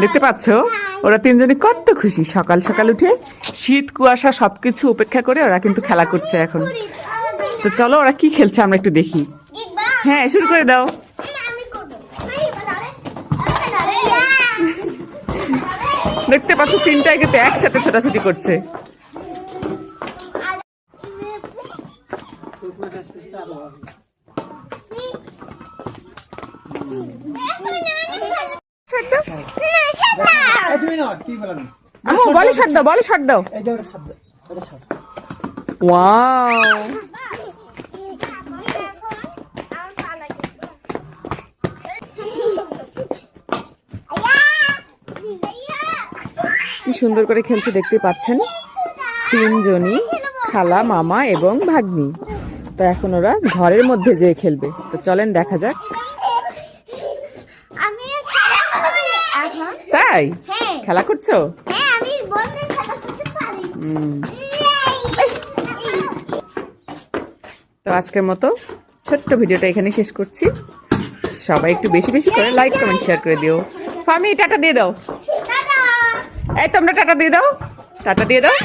দেখতে পাচ্ছ ওরা তিনজনই কত খুশি, সকাল সকাল উঠে শীত কুয়াশা সবকিছু উপেক্ষা করে ওরা কিন্তু খেলা করছে এখন। তো চলো ওরা কি খেলছে আমরা একটু দেখি। হ্যাঁ শুরু করে দাও। দেখতে পাচ্ছ তিনটাই কিন্তু একসাথে ছোটাছুটি করছে। বলে শট দাও, বলে শট দাও। ওয়াও কি সুন্দর করে খেলছে দেখতে পাচ্ছেন, তিনজনই খালা, মামা এবং ভাগ্নি। তো এখন ওরা ঘরের মধ্যে যেয়ে খেলবে। তো চলেন দেখা যাক। তাই খেলা করছো? তো আজকের মতো ছোট্ট ভিডিওটা এখানে শেষ করছি। সবাই একটু বেশি বেশি করে লাইক কমেন্ট শেয়ার করে দিও। ফামি টাটা দিয়ে দাও। এই তোমরা টাটা দিয়ে দাও, টাটা দিয়ে দাও।